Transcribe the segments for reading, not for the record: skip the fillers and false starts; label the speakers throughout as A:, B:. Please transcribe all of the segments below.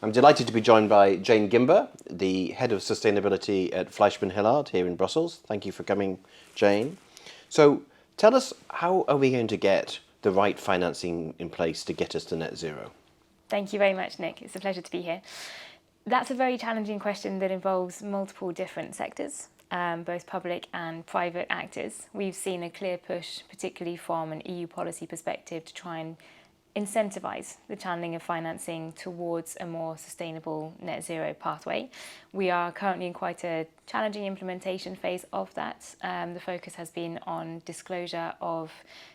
A: I'm delighted to be joined by Jane Gimber, the Head of Sustainability at FleishmanHillard here in Brussels. Thank you for coming, Jane. So tell us, how are we going to get the right financing in place to get us to net zero?
B: Thank you very much, Nick. It's a pleasure to be here. That's a very challenging question that involves multiple different sectors, both public and private actors. We've seen a clear push, particularly from an EU policy perspective, to try and incentivise the channeling of financing towards a more sustainable net zero pathway. We are currently in quite a challenging implementation phase of that. The focus has been on disclosure of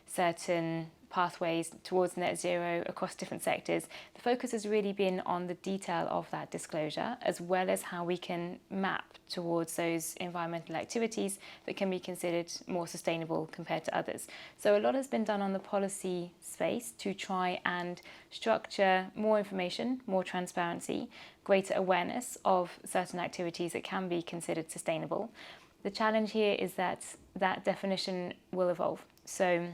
B: certain pathways towards net zero across different sectors. The focus has really been on the detail of that disclosure, as well as how we can map towards those environmental activities that can be considered more sustainable compared to others. So a lot has been done on the policy space to try and structure more information, more transparency, greater awareness of certain activities that can be considered sustainable. The challenge here is that that definition will evolve. So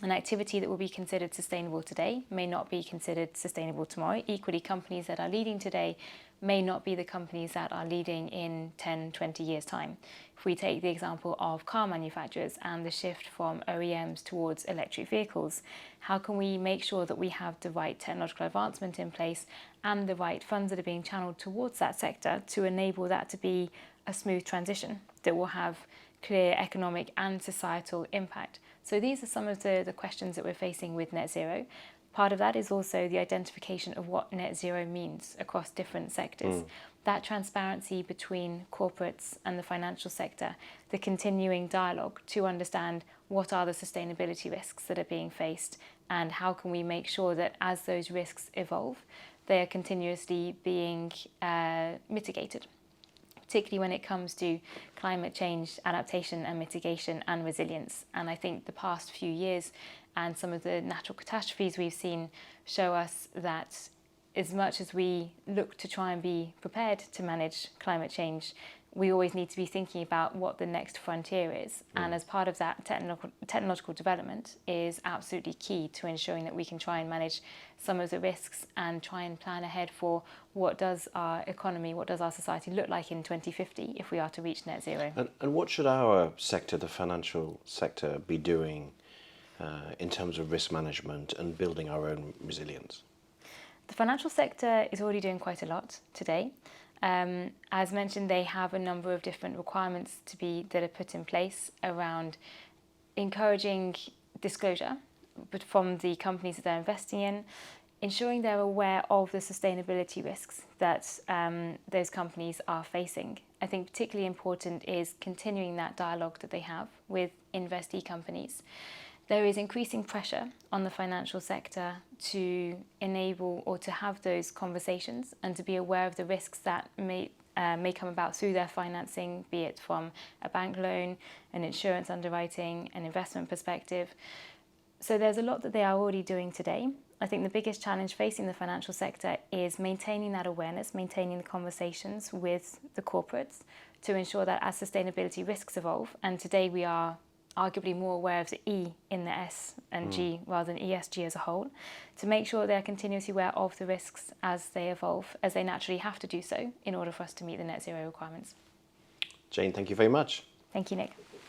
B: an activity that will be considered sustainable today may not be considered sustainable tomorrow. Equally, companies that are leading today may not be the companies that are leading in 10, 20 years' time. If we take the example of car manufacturers and the shift from OEMs towards electric vehicles, how can we make sure that we have the right technological advancement in place and the right funds that are being channeled towards that sector to enable that to be a smooth transition that will have clear economic and societal impact? So these are some of the questions that we're facing with net zero. Part of that is also the identification of what net zero means across different sectors. That transparency between corporates and the financial sector, the continuing dialogue to understand what are the sustainability risks that are being faced and how can we make sure that as those risks evolve, they are continuously being mitigated, particularly when it comes to climate change, adaptation and mitigation and resilience. And I think the past few years and some of the natural catastrophes we've seen show us that as much as we look to try and be prepared to manage climate change, we always need to be thinking about what the next frontier is. And as part of that, technological development is absolutely key to ensuring that we can try and manage some of the risks and try and plan ahead for what does our economy, what does our society look like in 2050 if we are to reach net zero.
A: And what should our sector, the financial sector, be doing in terms of risk management and building our own resilience?
B: The financial sector is already doing quite a lot today. As mentioned, they have a number of different requirements that are put in place around encouraging disclosure but from the companies that they're investing in, ensuring they're aware of the sustainability risks that those companies are facing. I think particularly important is continuing that dialogue that they have with investee companies. There is increasing pressure on the financial sector to enable or to have those conversations and to be aware of the risks that may come about through their financing, be it from a bank loan, an insurance underwriting, an investment perspective. So there's a lot that they are already doing today. I think the biggest challenge facing the financial sector is maintaining that awareness, maintaining the conversations with the corporates to ensure that as sustainability risks evolve, and today we are arguably more aware of the E in the S and G rather than ESG as a whole, to make sure they're continuously aware of the risks as they evolve, as they naturally have to do so in order for us to meet the net zero requirements.
A: Jane, thank you very much.
B: Thank you, Nick.